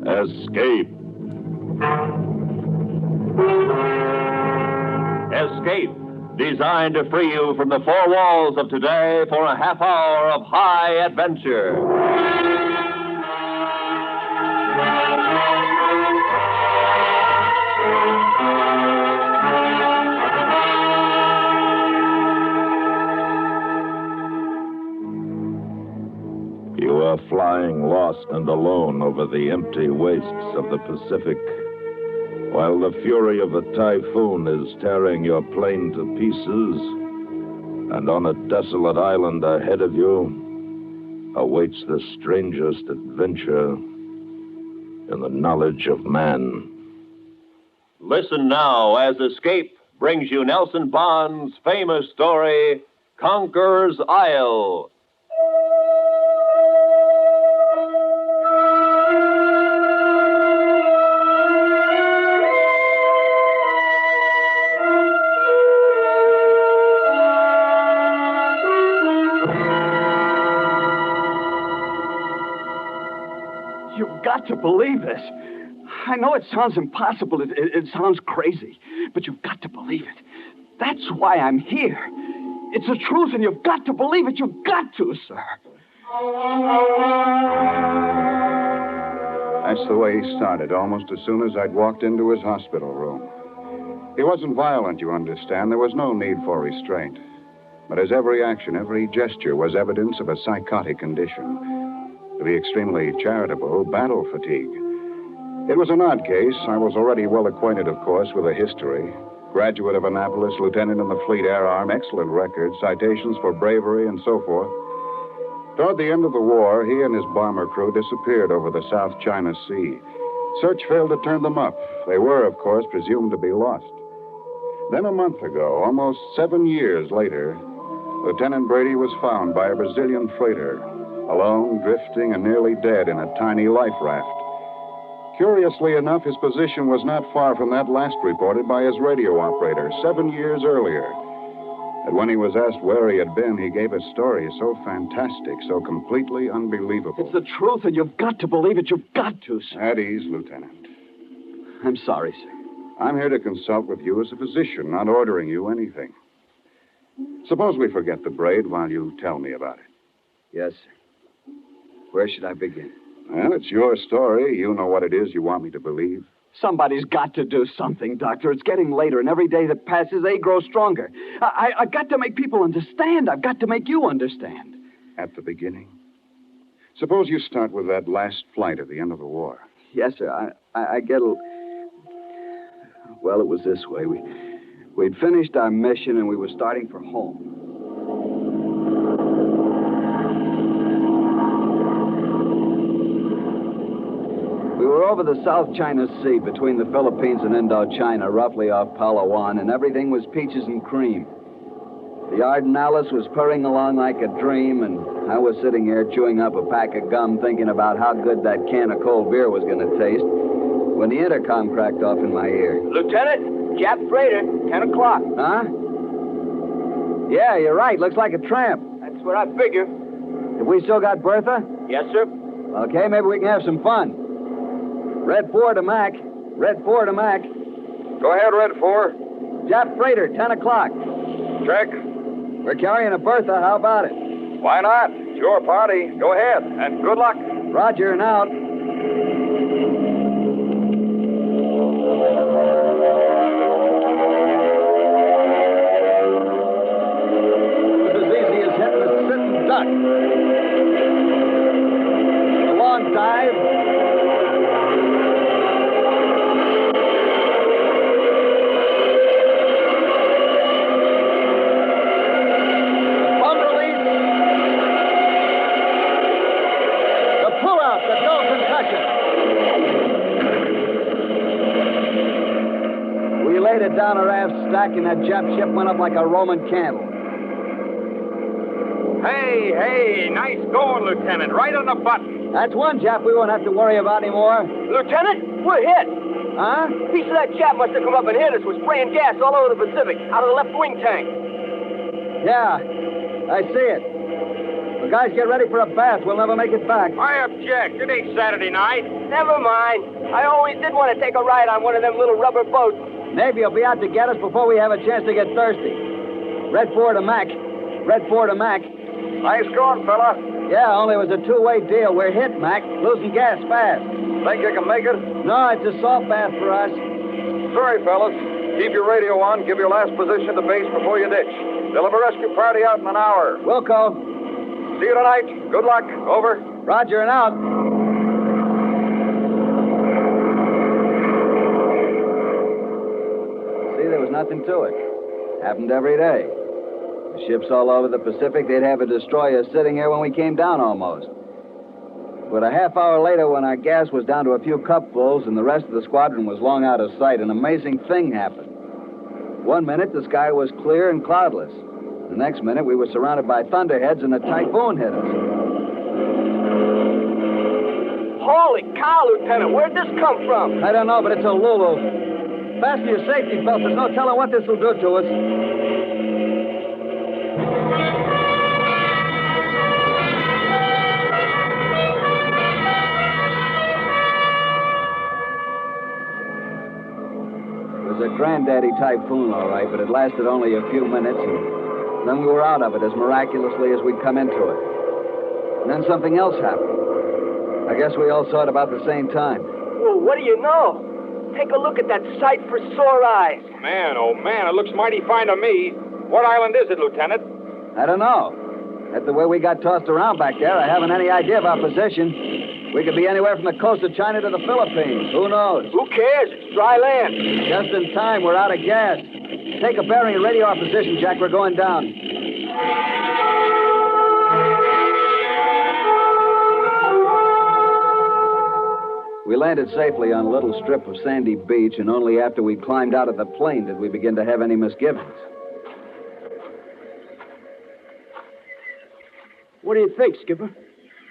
Escape. Escape, designed to free you from the four walls of today for a half hour of high adventure. You are flying lost and alone over the empty wastes of the Pacific, while the fury of a typhoon is tearing your plane to pieces, and on a desolate island ahead of you awaits the strangest adventure in the knowledge of man. Listen now as Escape brings you Nelson Bond's famous story, Conqueror's Isle. You've got to believe this. I know it sounds impossible. It sounds crazy. But you've got to believe it. That's why I'm here. It's the truth, and you've got to believe it. You've got to, sir. That's the way he started, almost as soon as I'd walked into his hospital room. He wasn't violent, you understand. There was no need for restraint. But his every action, every gesture was evidence of a psychotic condition. To be extremely charitable, battle fatigue. It was an odd case. I was already well acquainted, of course, with the history. Graduate of Annapolis, lieutenant in the Fleet Air Arm, excellent record, citations for bravery, and so forth. Toward the end of the war, he and his bomber crew disappeared over the South China Sea. Search failed to turn them up. They were, of course, presumed to be lost. Then a month ago, almost 7 years later, Lieutenant Brady was found by a Brazilian freighter, alone, drifting, and nearly dead in a tiny life raft. Curiously enough, his position was not far from that last reported by his radio operator 7 years earlier. And when he was asked where he had been, he gave a story so fantastic, so completely unbelievable. It's the truth, and you've got to believe it. You've got to, sir. At ease, Lieutenant. I'm sorry, sir. I'm here to consult with you as a physician, not ordering you anything. Suppose we forget the braid while you tell me about it. Yes, sir. Where should I begin? Well, it's your story. You know what it is you want me to believe. Somebody's got to do something, Doctor. It's getting later, and every day that passes, they grow stronger. I've got to make people understand. I've got to make you understand. At the beginning? Suppose you start with that last flight at the end of the war. Yes, sir. I get a... Well, it was this way. We'd finished our mission, and we were starting for home. We were over the South China Sea between the Philippines and Indochina, roughly off Palawan, and everything was peaches and cream. The Ardenales was purring along like a dream, and I was sitting here chewing up a pack of gum thinking about how good that can of cold beer was going to taste when the intercom cracked off in my ear. Lieutenant, Jap freighter, 10 o'clock. Huh? Yeah, you're right. Looks like a tramp. That's what I figure. Have we still got Bertha? Yes, sir. Okay, maybe we can have some fun. Red 4 to Mac. Red 4 to Mac. Go ahead, Red 4. Jap freighter, 10 o'clock. Check. We're carrying a Bertha. How about it? Why not? It's your party. Go ahead, and good luck. Roger, and out. It's as easy as hitting a sitting duck. A long dive. Down a raft stack, and that Jap ship went up like a Roman candle. Hey, nice going, Lieutenant. Right on the button. That's one Jap we won't have to worry about anymore. Lieutenant, we're hit. Huh? Piece of that Jap must have come up and hit us. We're spraying gas all over the Pacific, out of the left wing tank. Yeah, I see it. We're guys get ready for a bath. We'll never make it back. I object. It ain't Saturday night. Never mind. I always did want to take a ride on one of them little rubber boats. Navy will be out to get us before we have a chance to get thirsty. Red 4 to Mac. Red 4 to Mac. Nice going, fella. Yeah, only it was a two-way deal. We're hit, Mac. Losing gas fast. Think you can make it? No, it's a salt bath for us. Sorry, fellas. Keep your radio on. Give your last position to base before you ditch. They'll have a rescue party out in an hour. Wilco. See you tonight. Good luck. Over. Roger and out. See, there was nothing to it. Happened every day. The ships all over the Pacific, they'd have a destroyer sitting here when we came down almost. But a half hour later, when our gas was down to a few cupfuls and the rest of the squadron was long out of sight, an amazing thing happened. 1 minute, the sky was clear and cloudless. The next minute, we were surrounded by thunderheads and a typhoon hit us. Holy cow, Lieutenant. Where'd this come from? I don't know, but it's a Lulu. Fasten your safety belts. There's no telling what this will do to us. It was a granddaddy typhoon, all right, but it lasted only a few minutes, and then we were out of it as miraculously as we'd come into it. And then something else happened. I guess we all saw it about the same time. Well, what do you know? Take a look at that sight for sore eyes. Man, oh man, it looks mighty fine to me. What island is it, Lieutenant? I don't know. At the way we got tossed around back there, I haven't any idea of our position. We could be anywhere from the coast of China to the Philippines. Who knows? Who cares? It's dry land. Just in time. We're out of gas. Take a bearing and radio our position, Jack. We're going down. We landed safely on a little strip of sandy beach, and only after we climbed out of the plane did we begin to have any misgivings. What do you think, Skipper?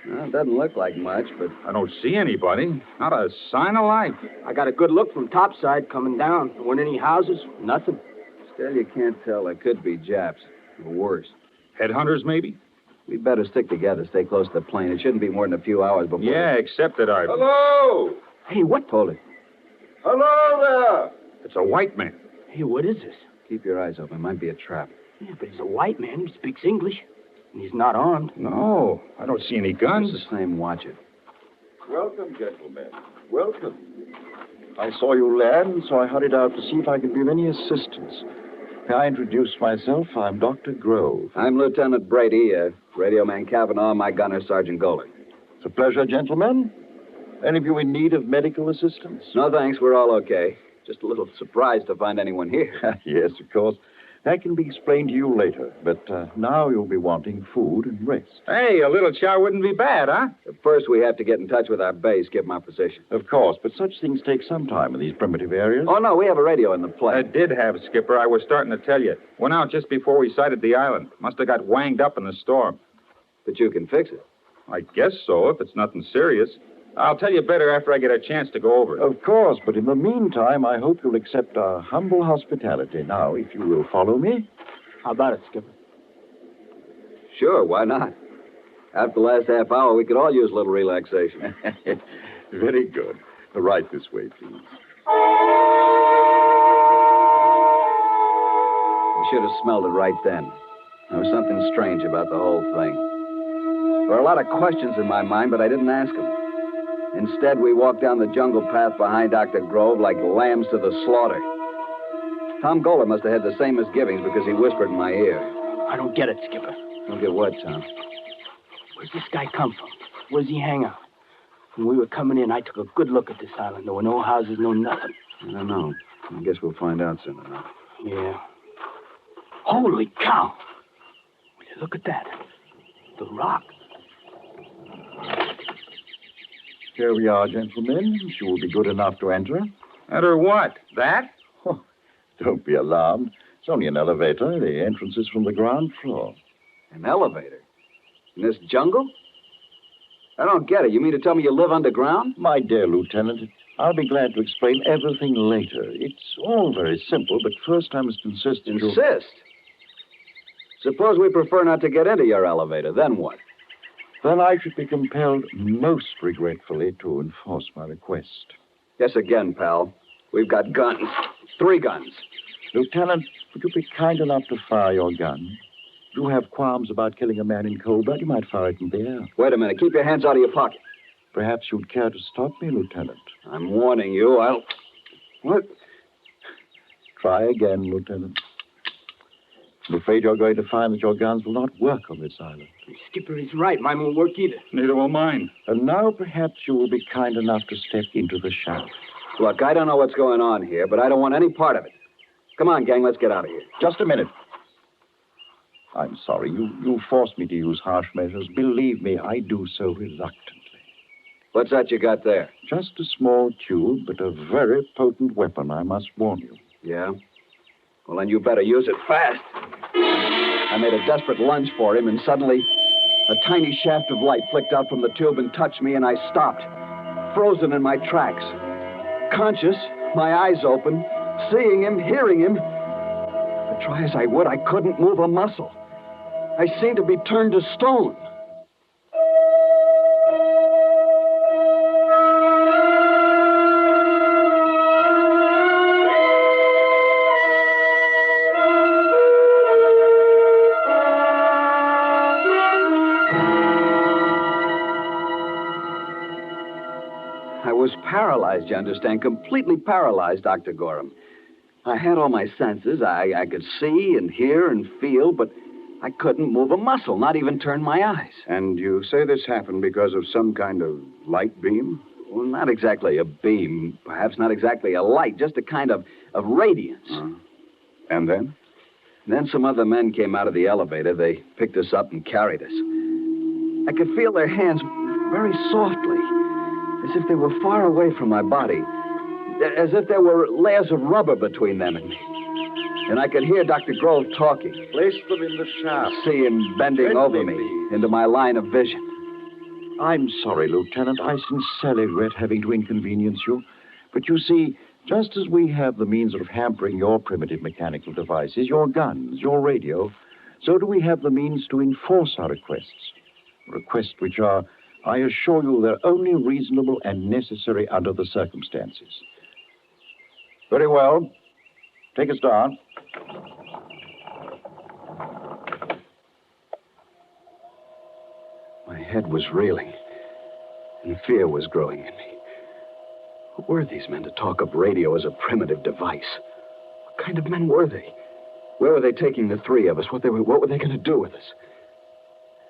Well, it doesn't look like much, but I don't see anybody. Not a sign of life. I got a good look from topside coming down. There weren't any houses, nothing. still you can't tell. There could be Japs, or worse. Headhunters, maybe? We'd better stick together, stay close to the plane. It shouldn't be more than a few hours before... Yeah, except that I... Hello! Hey, what? Hold it. Hello there! It's a white man. Hey, what is this? Keep your eyes open. It might be a trap. Yeah, but he's a white man. He speaks English. And he's not armed. No, I don't see any guns. It's the same. Watch it. Welcome, gentlemen. Welcome. I saw you land, so I hurried out to see if I could be of any assistance. May I introduce myself? I'm Dr. Grove. I'm Lieutenant Brady, Radio Man Cavanaugh, my gunner, Sergeant Golan. It's a pleasure, gentlemen. Any of you in need of medical assistance? No, thanks. We're all okay. Just a little surprised to find anyone here. Yes, of course. That can be explained to you later, but now you'll be wanting food and rest. Hey, a little chow wouldn't be bad, huh? First, we have to get in touch with our base, give them our position. Of course, but such things take some time in these primitive areas. Oh, no, we have a radio in the I plane. did have, Skipper. I was starting to tell you. Went out just before we sighted the island. Must have got wanged up in the storm. But you can fix it. I guess so, if it's nothing serious. I'll tell you better after I get a chance to go over it. Of course, but in the meantime, I hope you'll accept our humble hospitality. Now, if you will follow me. How about it, Skipper? Sure, why not? After the last half hour, we could all use a little relaxation. Very good. Right this way, please. We should have smelled it right then. There was something strange about the whole thing. There were a lot of questions in my mind, but I didn't ask them. Instead, we walked down the jungle path behind Dr. Grove like lambs to the slaughter. Tom Golan must have had the same misgivings because he whispered in my ear. I don't get it, Skipper. Don't get what, Tom? Where's this guy come from? Where's he hang out? When we were coming in, I took a good look at this island. There were no houses, no nothing. I don't know. I guess we'll find out soon enough. Yeah. Holy cow! Will you look at that? The rock. Here we are, gentlemen. If you will be good enough to enter. Enter what? That? Oh, don't be alarmed. It's only an elevator. The entrance is from the ground floor. An elevator? In this jungle? I don't get it. You mean to tell me you live underground? My dear Lieutenant, I'll be glad to explain everything later. It's all very simple, but first I must insist that you... Insist? Suppose we prefer not to get into your elevator. Then what? Then I should be compelled most regretfully to enforce my request. Guess again, pal. We've got guns. 3 guns. Lieutenant, would you be kind enough to fire your gun? If you have qualms about killing a man in cold blood, you might fire it in the air. Wait a minute. Keep your hands out of your pocket. Perhaps you'd care to stop me, Lieutenant. I'm warning you. What? Try again, Lieutenant. I'm afraid you're going to find that your guns will not work on this island. Skipper is right. Mine won't work either. Neither will mine. And now perhaps you will be kind enough to step into the shaft. Look, I don't know what's going on here, but I don't want any part of it. Come on, gang, let's get out of here. Just a minute. I'm sorry. You forced me to use harsh measures. Believe me, I do so reluctantly. What's that you got there? Just a small tube, but a very potent weapon, I must warn you. Yeah? Well, then you better use it fast. I made a desperate lunge for him, and suddenly a tiny shaft of light flicked out from the tube and touched me, and I stopped, frozen in my tracks. Conscious, my eyes open, seeing him, hearing him. But try as I would, I couldn't move a muscle. I seemed to be turned to stone. I was paralyzed, you understand, completely paralyzed, Dr. Gorham. I had all my senses. I could see and hear and feel, but I couldn't move a muscle, not even turn my eyes. And you say this happened because of some kind of light beam? Well, not exactly a beam, perhaps not exactly a light, just a kind of radiance. And then? Then some other men came out of the elevator. They picked us up and carried us. I could feel their hands very softly, as if they were far away from my body, as if there were layers of rubber between them and me. And I could hear Dr. Grove talking. Place them in the shaft. See him bending over me into my line of vision. I'm sorry, Lieutenant. I sincerely regret having to inconvenience you. But you see, just as we have the means of hampering your primitive mechanical devices, your guns, your radio, so do we have the means to enforce our requests. Requests which are, I assure you, they're only reasonable and necessary under the circumstances. Very well. Take us down. My head was reeling, and fear was growing in me. Who were these men to talk of radio as a primitive device? What kind of men were they? Where were they taking the 3 of us? What were they going to do with us?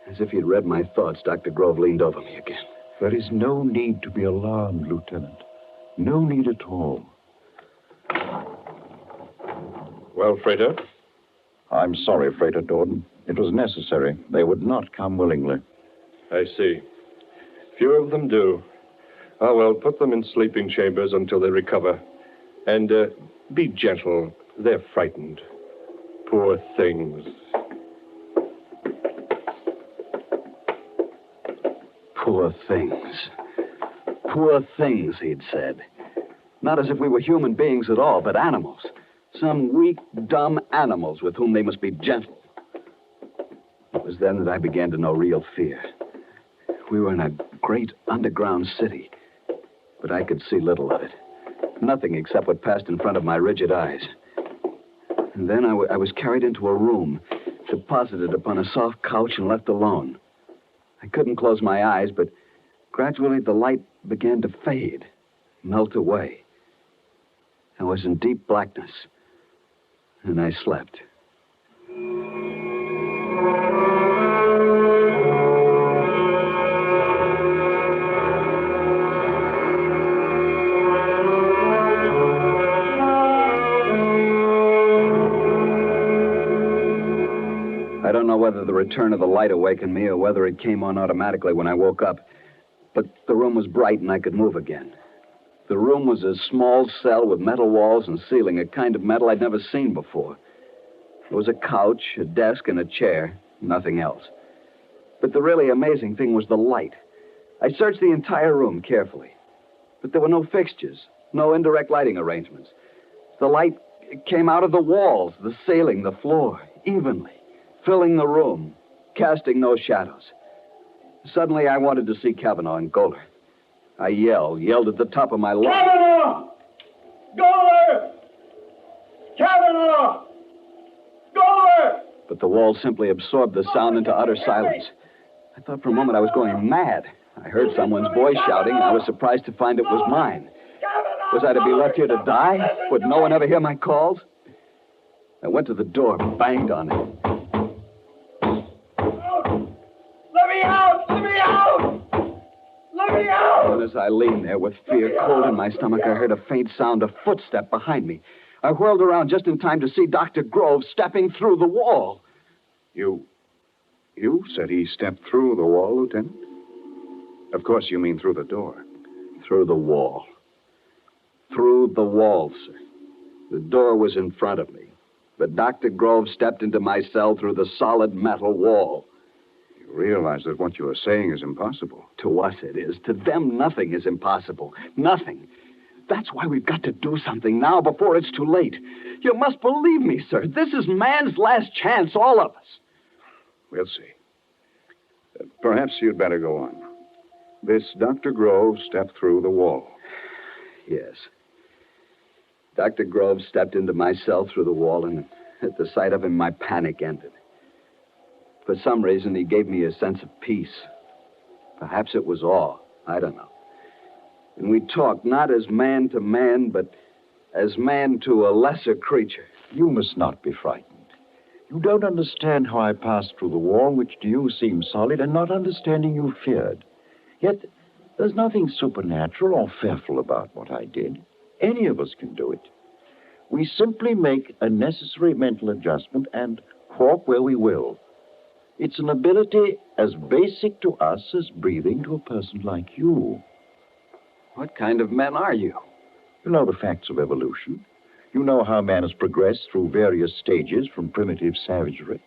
As if he'd read my thoughts, Dr. Grove leaned over me again. There is no need to be alarmed, Lieutenant. No need at all. Well, Freighter? I'm sorry, Freighter Dorden. It was necessary. They would not come willingly. I see. Few of them do. Ah, well, put them in sleeping chambers until they recover. And be gentle. They're frightened. Poor things. Poor things. Poor things, he'd said. Not as if we were human beings at all, but animals. Some weak, dumb animals with whom they must be gentle. It was then that I began to know real fear. We were in a great underground city, but I could see little of it. Nothing except what passed in front of my rigid eyes. And then I was carried into a room, deposited upon a soft couch and left alone. I couldn't close my eyes, but gradually the light began to fade, melt away. I was in deep blackness, and I slept. I don't know whether the return of the light awakened me or whether it came on automatically when I woke up, but the room was bright and I could move again. The room was a small cell with metal walls and ceiling, a kind of metal I'd never seen before. There was a couch, a desk, and a chair, nothing else. But the really amazing thing was the light. I searched the entire room carefully, but there were no fixtures, no indirect lighting arrangements. The light came out of the walls, the ceiling, the floor, evenly, filling the room, casting no shadows. Suddenly, I wanted to see Kavanaugh and Goler. I yelled at the top of my lungs. Kavanaugh! Goler! Kavanaugh! Goler! But the wall simply absorbed the sound into utter silence. I thought for a moment I was going mad. I heard someone's voice shouting, and I was surprised to find it was mine. Was I to be left here to die? Would no one ever hear my calls? I went to the door, banged on it. Let me out! Let me out! Let me out! And as I leaned there with fear cold in my stomach, I heard a faint sound of footstep behind me. I whirled around just in time to see Dr. Grove stepping through the wall. You said he stepped through the wall, Lieutenant? Of course you mean through the door. Through the wall. Through the wall, sir. The door was in front of me. But Dr. Grove stepped into my cell through the solid metal wall. You realize that what you are saying is impossible. To us it is. To them, nothing is impossible. Nothing. That's why we've got to do something now before it's too late. You must believe me, sir. This is man's last chance, all of us. We'll see. Perhaps you'd better go on. This Dr. Grove stepped through the wall. Yes. Dr. Grove stepped into my cell through the wall, and at the sight of him, my panic ended. For some reason, he gave me a sense of peace. Perhaps it was awe. I don't know. And we talked not as man to man, but as man to a lesser creature. You must not be frightened. You don't understand how I passed through the wall, which to you seemed solid, and not understanding you feared. Yet, there's nothing supernatural or fearful about what I did. Any of us can do it. We simply make a necessary mental adjustment and walk where we will. It's an ability as basic to us as breathing to a person like you. What kind of men are you? You know the facts of evolution. You know how man has progressed through various stages from primitive savagery.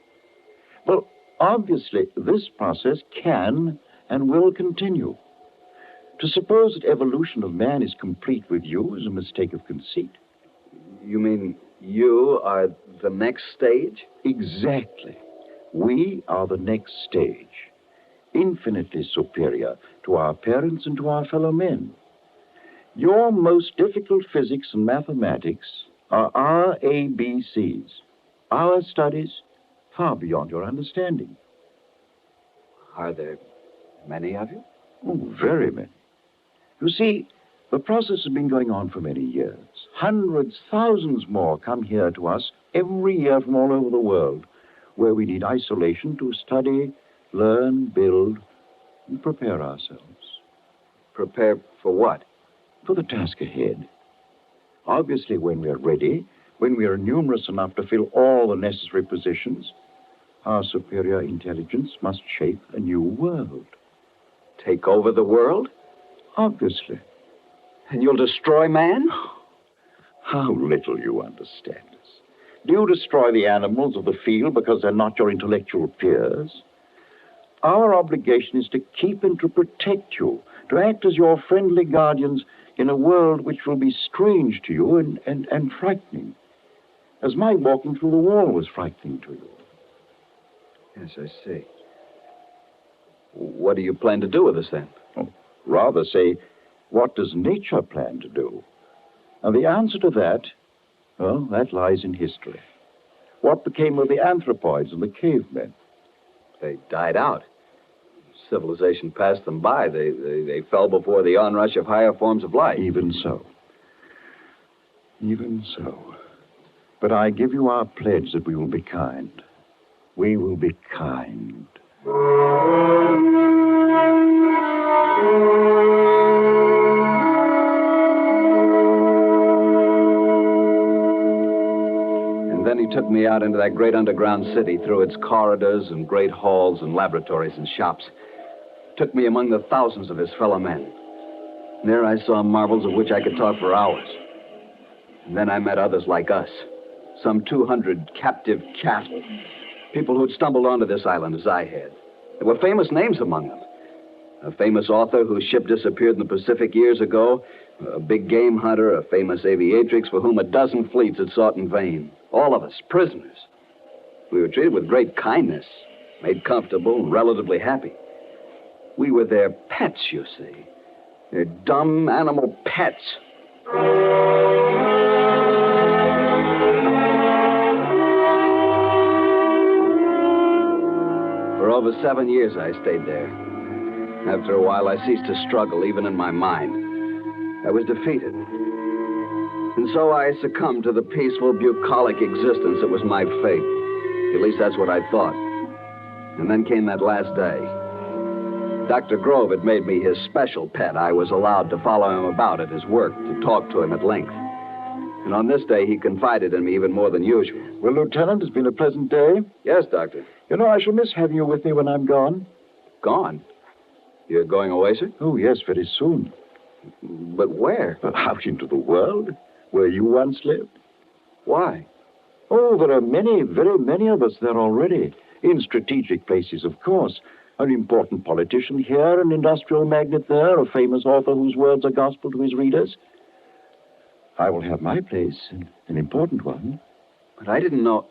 Well, obviously, this process can and will continue. To suppose that evolution of man is complete with you is a mistake of conceit. You mean you are the next stage? Exactly. We are the next stage, infinitely superior to our parents and to our fellow men. Your most difficult physics and mathematics are our ABCs. Our studies far beyond your understanding. Are there many of you? Oh, very many. You see, the process has been going on for many years. Hundreds, thousands more come here to us every year from all over the world, where we need isolation to study, learn, build, and prepare ourselves. Prepare for what? For the task ahead. Obviously, when we're ready, when we are numerous enough to fill all the necessary positions, our superior intelligence must shape a new world. Take over the world? Obviously. And you'll destroy man? How little you understand us. Do you destroy the animals of the field because they're not your intellectual peers? Our obligation is to keep and to protect you, to act as your friendly guardians in a world which will be strange to you and frightening, as my walking through the wall was frightening to you. Yes, I see. What do you plan to do with us, then? Oh, rather say, what does nature plan to do? And the answer to that, well, that lies in history. What became of the anthropoids and the cavemen? They died out. Civilization passed them by. They fell before the onrush of higher forms of life. Even so. Even so. But I give you our pledge that we will be kind. We will be kind. And then he took me out into that great underground city, through its corridors and great halls and laboratories and shops. Took me among the thousands of his fellow men. And there I saw marvels of which I could talk for hours. And then I met others like us. Some 200 captive cattle. People who'd stumbled onto this island as I had. There were famous names among them. A famous author whose ship disappeared in the Pacific years ago. A big game hunter, a famous aviatrix for whom a dozen fleets had sought in vain. All of us, prisoners. We were treated with great kindness, made comfortable and relatively happy. We were their pets, you see. They're dumb animal pets. For over 7 years, I stayed there. After a while, I ceased to struggle, even in my mind. I was defeated. And so I succumbed to the peaceful, bucolic existence that was my fate. At least that's what I thought. And then came that last day. Dr. Grove had made me his special pet. I was allowed to follow him about at his work, to talk to him at length. And on this day, he confided in me even more than usual. Well, Lieutenant, it's been a pleasant day. Yes, Doctor. You know, I shall miss having you with me when I'm gone. Gone? You're going away, sir? Oh, yes, very soon. But where? Out into the world, where you once lived. Why? Oh, there are many, very many of us there already. In strategic places, of course. An important politician here, an industrial magnate there, a famous author whose words are gospel to his readers. I will have my place, an important one. But I didn't know.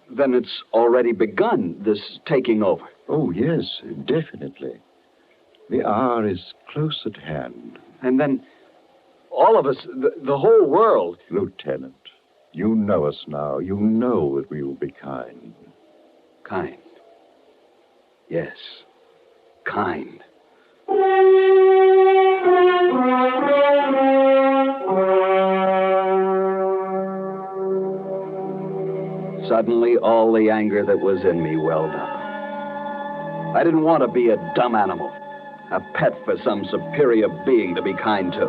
Then it's already begun, this taking over. Oh, yes, definitely. The hour is close at hand. And then all of us, the whole world. Lieutenant, you know us now. You know that we will be kind. Kind. Yes, kind. Suddenly, all the anger that was in me welled up. I didn't want to be a dumb animal, a pet for some superior being to be kind to.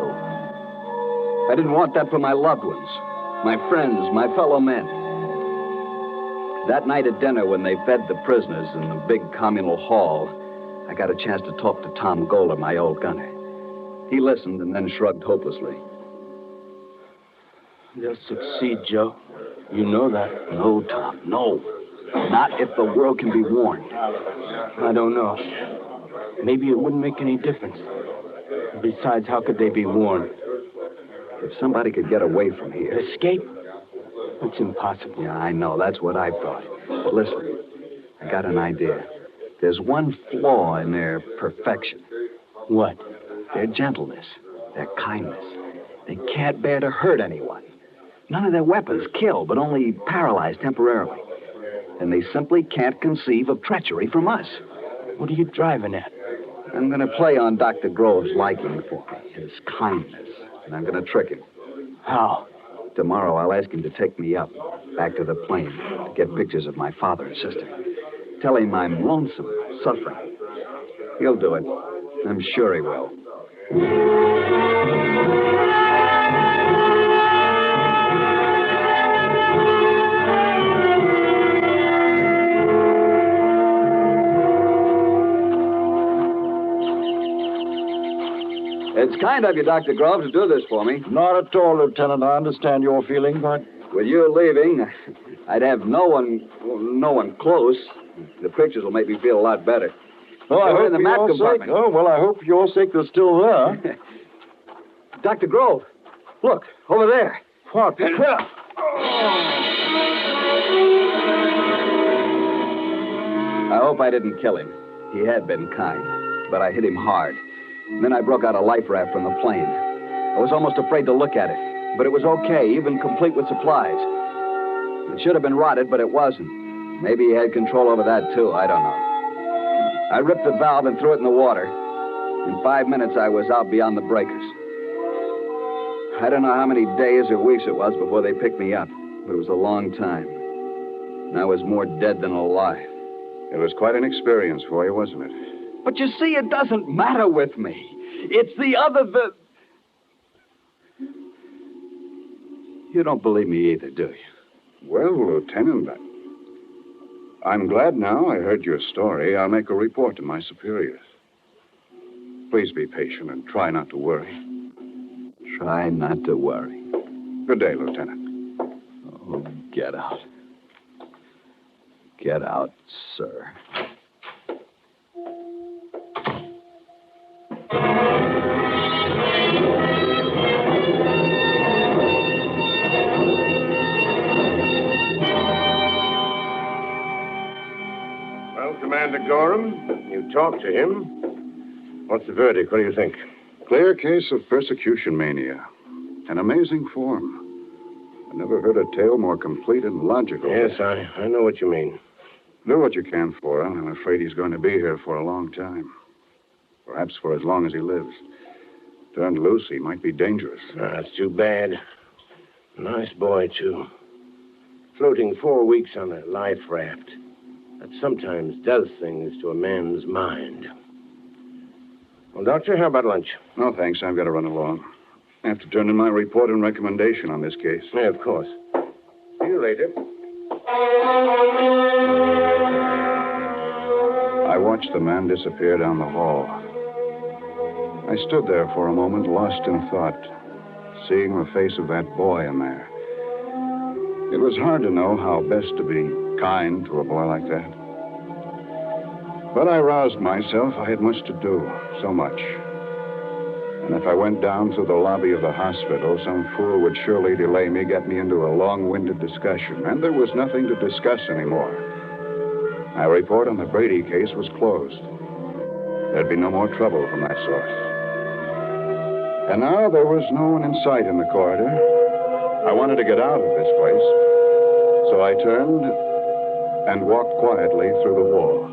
I didn't want that for my loved ones, my friends, my fellow men. That night at dinner, when they fed the prisoners in the big communal hall, I got a chance to talk to Tom Golder, my old gunner. He listened and then shrugged hopelessly. They'll succeed, Joe. You know that. No, Tom, no. Not if the world can be warned. I don't know. Maybe it wouldn't make any difference. Besides, how could they be warned? If somebody could get away from here. Escape? It's impossible. Yeah, I know. That's what I thought. But listen, I got an idea. There's one flaw in their perfection. What? Their gentleness, their kindness. They can't bear to hurt anyone. None of their weapons kill, but only paralyze temporarily. And they simply can't conceive of treachery from us. What are you driving at? I'm going to play on Dr. Grove's liking for me, his kindness. And I'm going to trick him. How? Tomorrow, I'll ask him to take me up, back to the plane, to get pictures of my father and sister. Tell him I'm lonesome, suffering. He'll do it. I'm sure he will. It's kind of you, Dr. Grove, to do this for me. Not at all, Lieutenant. I understand your feeling, but... With you leaving, I'd have no one close. The pictures will make me feel a lot better. Oh, I hope in the for map your compartment. sake. Oh, well, I hope for your sake they're still there. Dr. Grove, look, over there. What? I hope I didn't kill him. He had been kind, but I hit him hard. And then I broke out a life raft from the plane. I was almost afraid to look at it, but it was okay, even complete with supplies. It should have been rotted, but it wasn't. Maybe he had control over that, too. I don't know. I ripped the valve and threw it in the water. In 5 minutes, I was out beyond the breakers. I don't know how many days or weeks it was before they picked me up, but it was a long time. And I was more dead than alive. It was quite an experience for you, wasn't it? But you see, it doesn't matter with me. It's the other that... You don't believe me either, do you? Well, Lieutenant, I'm glad now I heard your story. I'll make a report to my superiors. Please be patient and try not to worry. Try not to worry. Good day, Lieutenant. Oh, get out. Get out, sir. Well, Commander Gorham, talked to him. What's the verdict? What do you think? Clear case of persecution mania. An amazing form. I never heard a tale more complete and logical. Yes, I know what you mean. Do what you can for him. I'm afraid he's going to be here for a long time. Perhaps for as long as he lives. Turned loose, he might be dangerous. That's too bad. Nice boy, too. Floating 4 weeks on a life raft. That sometimes does things to a man's mind. Well, Doctor, how about lunch? No, thanks. I've got to run along. I have to turn in my report and recommendation on this case. Yeah, of course. See you later. I watched the man disappear down the hall. I stood there for a moment, lost in thought, seeing the face of that boy in there. It was hard to know how best to be kind to a boy like that. But I roused myself. I had much to do, so much. And if I went down through the lobby of the hospital, some fool would surely delay me, get me into a long-winded discussion. And there was nothing to discuss anymore. My report on the Brady case was closed. There'd be no more trouble from that source. And now there was no one in sight in the corridor. I wanted to get out of this place. So I turned and walked quietly through the wall.